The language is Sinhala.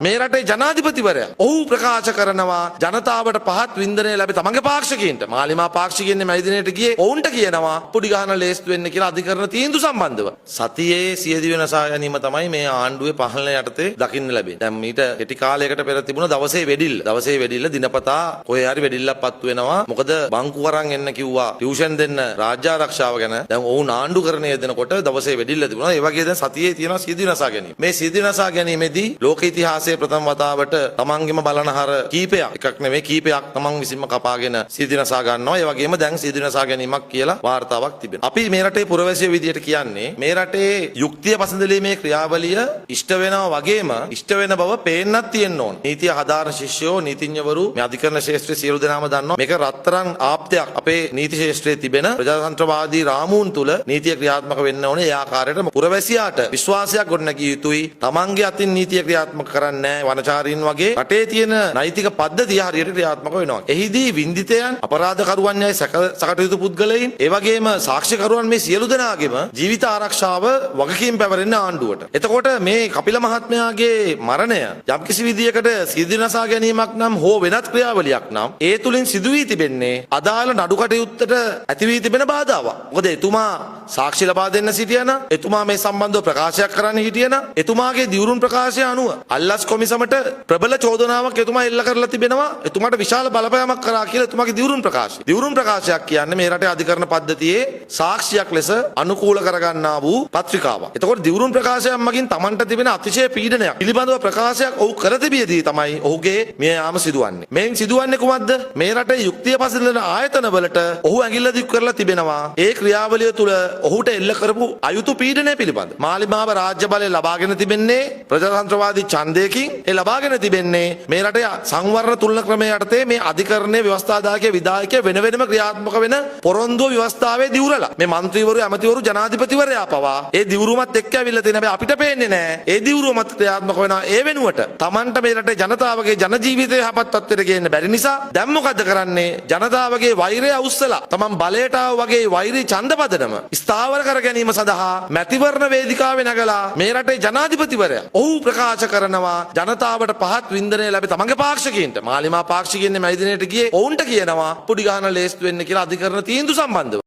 මේ රටේ ජනාධිපතිවරයා ඔහු ප්‍රකාශ කරනවා ජනතාවට පහත් වින්දනය ලැබේ තමන්ගේ පාක්ෂිකයින්ට. මාලිමා පාක්ෂිකයින් මේ දිනේට ගියේ ඔවුන්ට කියනවා පුඩි ගහන ලේස්තු වෙන්න කියලා අධිකරණ තීන්දුව සම්බන්ධව. සතියේ සියදිවි නසා ගැනීම තමයි මේ ආණ්ඩුවේ පහළන යටතේ දකින්න ලැබෙන්නේ. දැන් මීට කෙටි කාලයකට පෙර තිබුණ දවසේ වෙඩිල්ල. දවසේ වෙඩිල්ල දිනපතා කොහේ හරි වෙඩිල්ලක් පත්තු වෙනවා. මොකද බංකු අරන් එන්න කිව්වා ටියුෂන් දෙන්න රාජ්‍ය ආරක්ෂාව ගැන. දැන් ඔවුන් ආණ්ඩුකරණය දෙනකොට දවසේ වෙඩිල්ල තිබුණා. ඒ වගේ දැන් සතියේ තියෙනවා සියදිවි නසා ගැනීම. මේ සියදිවි නසා ගැනීමේදී ලෝක ඉතිහාසයේ ප්‍රථම වතාවට තමන්ගේම බලනහර කීපයක් එකක් නෙමෙයි කීපයක් තමන් විසින්ම කපාගෙන සියදිවි නසා ගන්නවා. ඒ වගේම දැන් සියදිවි නසා ගැනීමක් කියලා වාර්තාවක් තිබෙනවා. අපි මේ රටේ පුරවැසියෝ විදියට කියන්නේ මේ රටේ යුක්තිය පසඳලීමේ ක්‍රියාවලිය ඉෂ්ට වෙනවා වගේම ඉෂ්ට වෙන බව පේන්නත් තියෙන්න ඕන. නීතිය හදාරන ශිෂ්‍යෝ නීතිඥවරු මේ අධිකරණ ශාස්ත්‍රයේ සියලු දෙනාම දන්නවා මේක රත්තරන් ආප්තයක් අපේ නීති ශාස්ත්‍රයේ තිබෙන ප්‍රජාතන්ත්‍රවාදී රාමූන් තුල නීතිය ක්‍රියාත්මක වෙන්න ඕනේ. ඒ ආකාරයට පුරවැසියාට විශ්වාසයක් ගොඩනැගිය යුතුයි. තමන්ගේ අතින් නීතිය ක්‍රියාත්මක කරන්නේ වනචාරීන් වගේ රටේ තියෙන නෛතික පද්ධතිය හරියට ක්‍රියාත්මක වෙනවා. එහිදී වින්දිතයන් අපරාධකරුවන් යයි සකටයුතු පුද්ගලයින් ඒ වගේම සාක්ෂිකරුවන් මේ සියලු දෙනාගේම ජීවිත ආරක්ෂාව වගකීම් පැවරෙන ආණ්ඩුවට. එතකොට මේ කපිල මහත්මයාගේ මරණය යම්කිසි විදියකට සියදිවි නසා ගැනීමක් නම් හෝ වෙනත් ක්‍රියාවලියක් නම් ඒ තුලින් සිදු වී තිබෙන්නේ අදාළ නඩු කටයුත්තට ඇති වී තිබෙන බාධාවක්. මොකද එතුමා සාක්ෂි ලබා දෙන්න සිටියන එතුමා මේ සම්බන්ධව ප්‍රකාශයක් කරන්න හිටියන එතුමාගේ දියුරුම් ප්‍රකාශය අනුව අල්ලස් කොමිසමට ප්‍රබල චෝදනාවක් එතුමා එල්ල කරලා තිබෙනවා. එතුමාට විශාල බලපෑමක් කරා කියලා එතුමාගේ දියුරුම් ප්‍රකාශය. දියුරුම් ප්‍රකාශයක් කියන්නේ මේ රටේ අධිකරණ පද්ධතියේ සාක්ෂියක් ලෙස අනුකූල කරගන්නා වූ පත්‍රිකාවක්. එතකොට දියුරුම් ප්‍රකාශයක් මගින් Tamanට තිබෙන අතිශය පීඩනයක් පිළිබඳව ප්‍රකාශයක් ඔහු කර තිබියදී තමයි ඔහුගේ මිය යාම සිදුවන්නේ. මේන් සිදුවන්නේ කුමක්ද? මේ රටේ යුක්තිය පසළන ආයතනවලට ඔහු ඇඟිල්ල දික් කරලා තිබෙනවා. ඒ ක්‍රියාවලිය තුළ ඔහුට එල්ල කරපු අයුතු පීඩනය පිළිබඳ. මාලිමාව රාජ්‍ය බලය ලබාගෙන තිබෙන්නේ ප්‍රජාතන්ත්‍රවාදී ඡන්දයකින්. ඒ ලබාගෙන තිබෙන්නේ මේ රටේ සංවර්ණ තුලන ක්‍රමයේ යටතේ මේ අධිකරණයේ ව්‍යවස්ථාදායකයේ විධායකයේ වෙන වෙනම ක්‍රියාත්මක වෙන පොරොන්දුව ව්‍යවස්ථාවේ දියුරලා මේ മന്ത്രിවරු ඇමතිවරු ජනාධිපතිවරයා පවා ඒ දියුරුමත් එක්ක ඇවිල්ලා තියෙන හැබැයි අපිට පේන්නේ නැහැ. ඒ දියුරුමත් ක්‍රියාත්මක වෙනවා. ඒ වෙනුවට Tamanට මේ රටේ ජනතාවගේ ජන ජීවිතය යහපත් තත්ත්වයට ගේන්න බැරි නිසා දැන් මොකද කරන්නේ? ජනතාවගේ වෛරය අවුස්සලා Taman බලයට ආව වගේ වෛරී ඡන්දපදනම ස්ථාවර කර ගැනීම සඳහා මැතිවරණ වේදිකාවේ නැගලා මේ රටේ ජනාධිපතිවරයා ඔහු ප්‍රකාශ කරනවා ජනතාවට පහත් වින්දනය ලැබේ තමන්ගේ පාක්ෂිකයින්ට. මාලිමා පාක්ෂිකයින් මේ දිනේට ගියේ ඔවුන්ට කියනවා පුඩි ගහන ලේස්තු වෙන්න කියලා අධිකරණ තීන්දුව සම්බන්ධව.